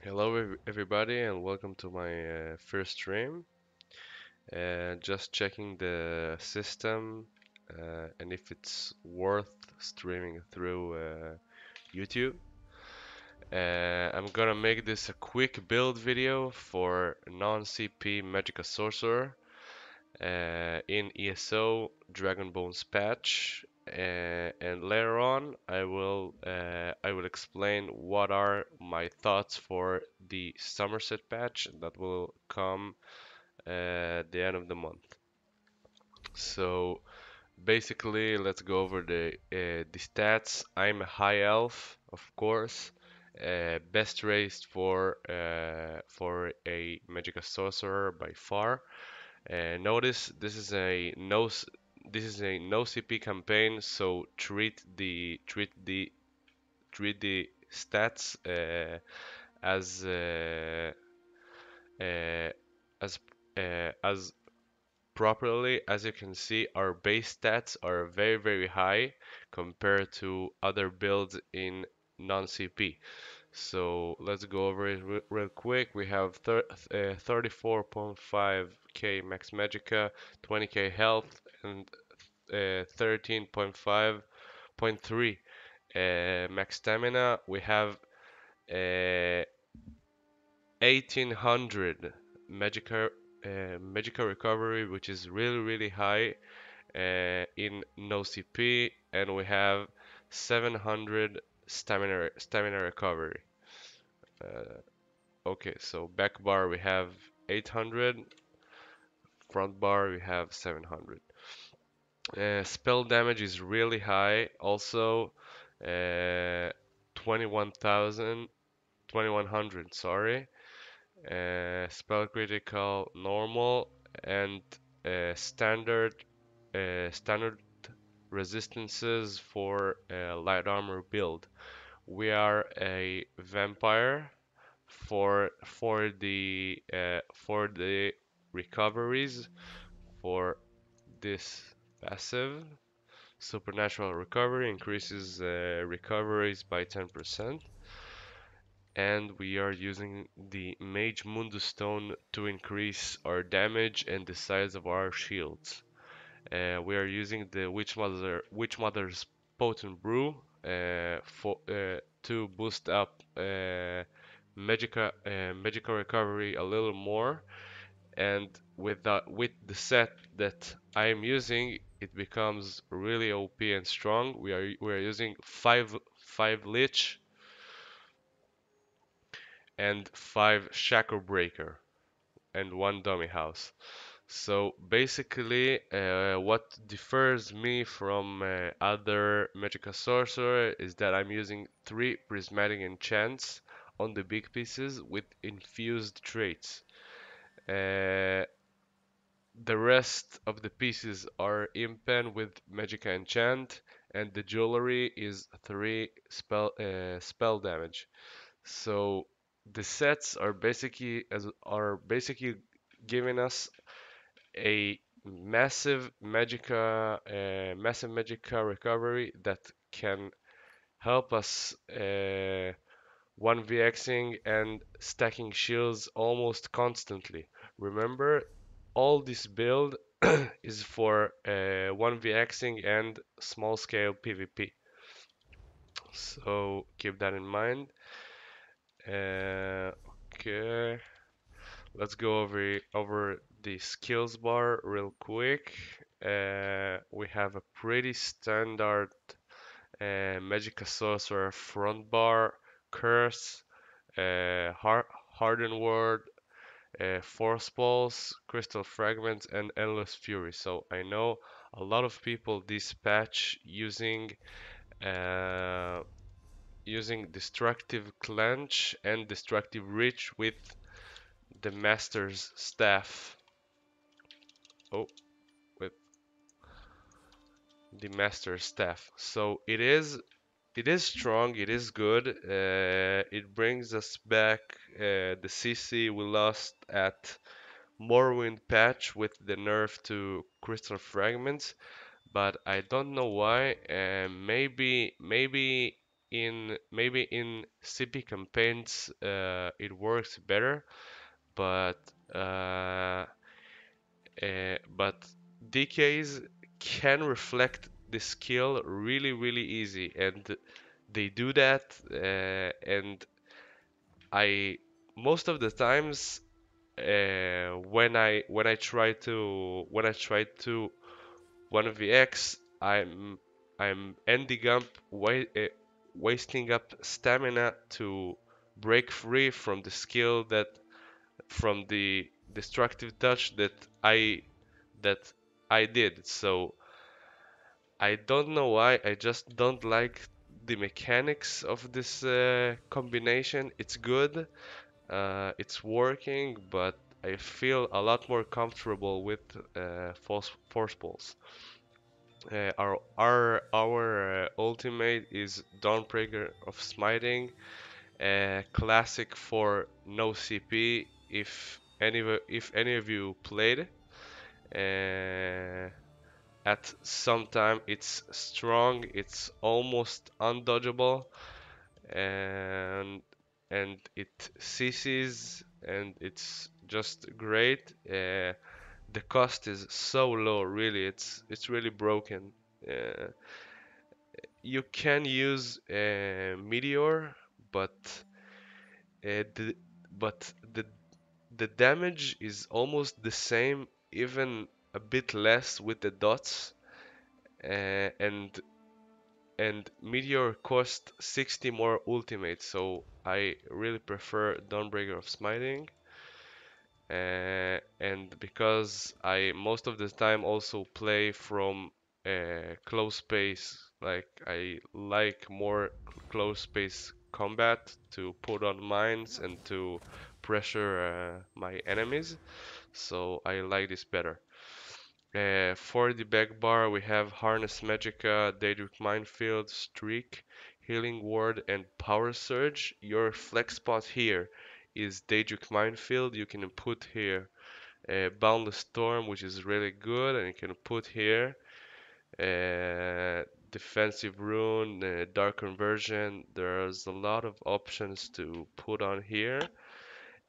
Hello, everybody, and welcome to my first stream. Just checking the system and if it's worth streaming through YouTube. I'm gonna make this a quick build video for non-CP Magicka Sorcerer in ESO Dragonbones patch. And later on, I will explain what are my thoughts for the Summerset patch that will come at the end of the month. So basically, let's go over the stats. I'm a high elf, of course. Best raised for a Magicka sorcerer by far. Notice this is a no CP campaign, so treat the stats as uh, as as properly. As you can see, our base stats are very high compared to other builds in non-CP. So let's go over it real quick. We have 34.5k max magicka, 20k health, and 13.5.3 max stamina. We have 1800 magicka magicka recovery, which is really high in no CP, and we have 700 stamina recovery. Uh, okay, so back bar we have 800, front bar we have 700. Spell damage is really high, also 21,000, 2100, sorry. Spell critical normal and standard standard resistances for a light armor build. We are a vampire for the recoveries for this passive. Supernatural recovery increases recoveries by 10%, and we are using the Mage Mundus Stone to increase our damage and the size of our shields. We are using the Witch Mother's Potent Brew to boost up Magicka recovery a little more, and with the set that I am using, it becomes really OP and strong. We are using five Lich and 5 Shackle Breaker and 1 Dummy House. So basically, what differs me from other Magicka Sorcerer is that I'm using 3 Prismatic Enchants on the big pieces with infused traits. Uh, the rest of the pieces are impen with Magicka Enchant, and the jewelry is 3 spell damage. So the sets are basically giving us a massive Magicka recovery that can help us 1vxing and stacking shields almost constantly. Remember, all this build is for 1vxing and small scale PvP. So keep that in mind. Uh, okay. Let's go over the skills bar real quick. We have a pretty standard Magicka Sorcerer front bar, Curse, Hardened Word, Force Pulse, Crystal Fragments, and Endless Fury. So I know a lot of people dispatch uh, using Destructive Clench and Destructive Reach with the Master's Staff. Oh, with the Master's Staff. So it is strong, it is good. It brings us back the CC we lost at Morrowind patch with the nerf to Crystal Fragments, but I don't know why. Maybe in maybe in CP campaigns it works better, but uh, but DKs can reflect the skill really easy, and they do that. And I most of the times when I try to 1vx, I'm ending up wasting up stamina to break free from the skill that from the destructive touch that I did. So I don't know why. I just don't like the mechanics of this combination. It's good, it's working, but I feel a lot more comfortable with force pulse. Our ultimate is Dawnbreaker of Smiting, classic for no CP. If any of you played, uh, at some time it's strong, it's almost undodgeable, and it ceases, and it's just great. The cost is so low, really. It's really broken. Uh, you can use Meteor, but the but the damage is almost the same, even a bit less with the dots. And Meteor cost 60 more ultimate, so I really prefer Dawnbreaker of Smiting. And because I most of the time also play from close space, like I like more close space combat to put on mines and to pressure my enemies, so I like this better. For the back bar, we have Harness Magicka, Daedric Minefield, Streak, Healing Ward, and Power Surge. Your flex spot here is Daedric Minefield. You can put here Boundless Storm, which is really good, and you can put here Defensive Rune, Dark Conversion. There's a lot of options to put on here.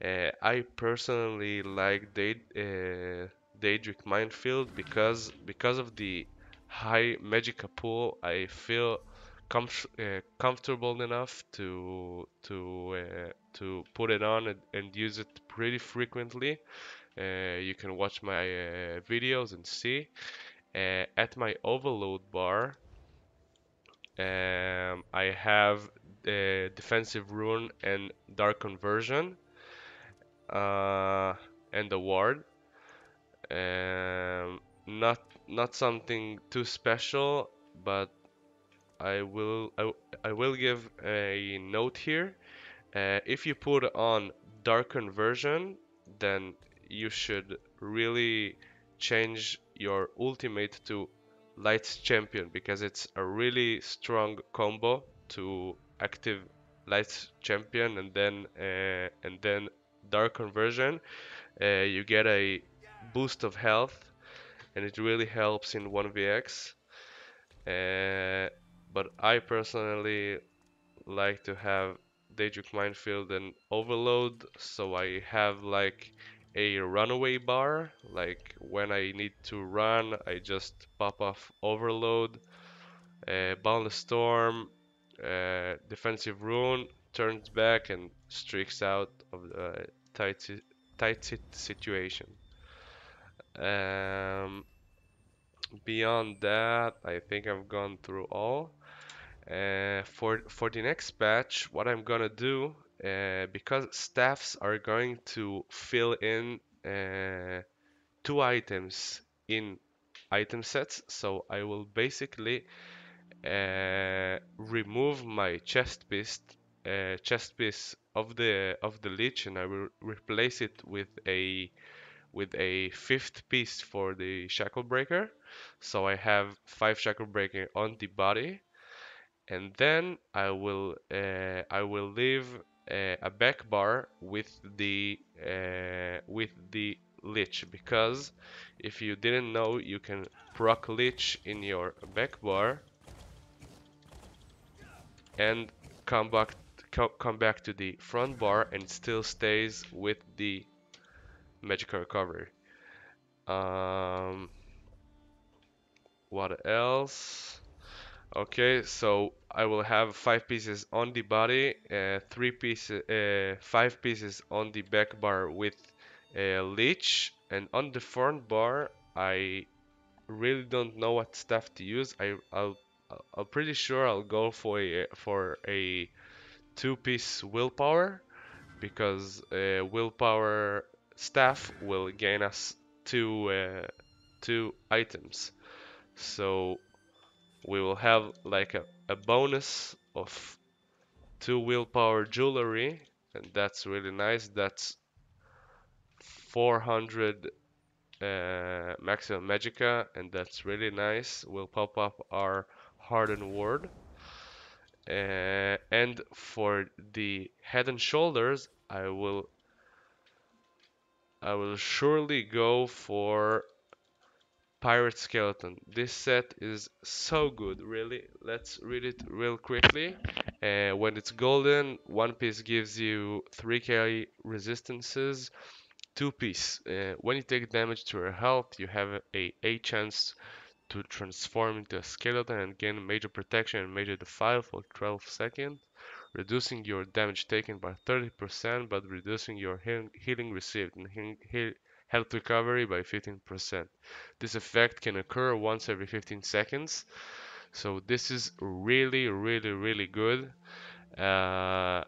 I personally like Daedric Minefield because of the high Magicka pool. I feel comfortable enough to put it on and use it pretty frequently. You can watch my videos and see. At my overload bar, I have Defensive Rune and Dark Conversion, uh, and the ward. Um, not not something too special, but I will give a note here. If you put on Dark Conversion, then you should really change your ultimate to Lights Champion, because it's a really strong combo to active Lights Champion and then Dark Conversion. You get a boost of health, and it really helps in 1vx. Uh, but I personally like to have Daedric Minefield and Overload, so I have like a runaway bar. Like when I need to run, I just pop off Overload, Boundless Storm, Defensive Rune, turns back and streaks out of the tight situation. Um, Beyond that, I think I've gone through all. For the next patch, what I'm gonna do, because staffs are going to fill in two items in item sets, so I will basically remove my chest piece of the Lich, and I will replace it with a fifth piece for the shackle breaker. So I have 5 shackle breaker on the body, and then I will leave a back bar with the Lich, because if you didn't know, you can proc Lich in your back bar, and come back come back to the front bar, and it still stays with the Magicka recovery. Um, what else? Okay, so I will have 5 pieces on the body, 5 pieces on the back bar with a leech, and on the front bar, I really don't know what stuff to use. I'm pretty sure I'll go for a 2-piece willpower, because willpower staff will gain us two items. So we will have like a bonus of 2 willpower jewelry, and that's really nice. That's 400 maximum magicka, and that's really nice. We'll pop up our hardened ward. And for the head and shoulders, I will surely go for Pirate Skeleton. This set is so good, really. Let's read it real quickly. When it's golden, 1 piece gives you 3k resistances. 2 piece. When you take damage to your health, you have a chance to transform into a skeleton and gain major protection and major defile for 12 seconds, reducing your damage taken by 30%, but reducing your healing received and health recovery by 15%. This effect can occur once every 15 seconds, so this is really, really, really good. I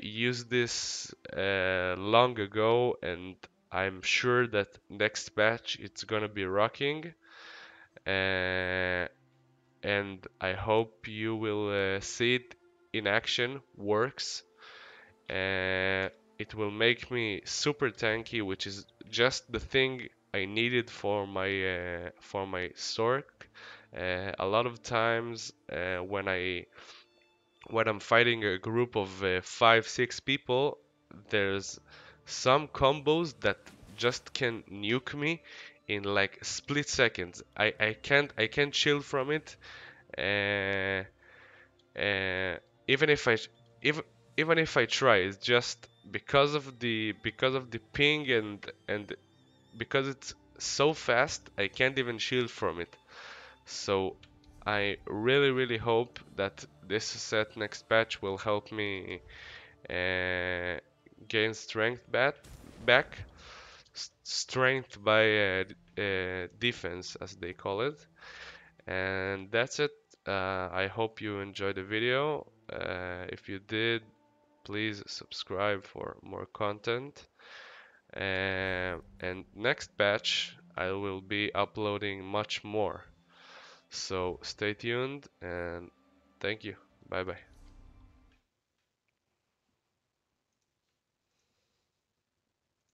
used this long ago, and I'm sure that next patch it's gonna be rocking. Uh, and I hope you will see it in action. Works. Uh, it will make me super tanky, which is just the thing I needed for my Sork. A lot of times when I'm fighting a group of 5, 6 people, there's some combos that just can nuke me in like split seconds. I can't shield from it. Uh, uh, even if I even even if I try, it's just because of the ping, and because it's so fast, I can't even shield from it. So I really, really hope that this set next patch will help me uh, gain strength back, strength by defense, as they call it. And that's it. I hope you enjoyed the video. If you did, please subscribe for more content. And next batch, I will be uploading much more. So stay tuned, and thank you. Bye bye.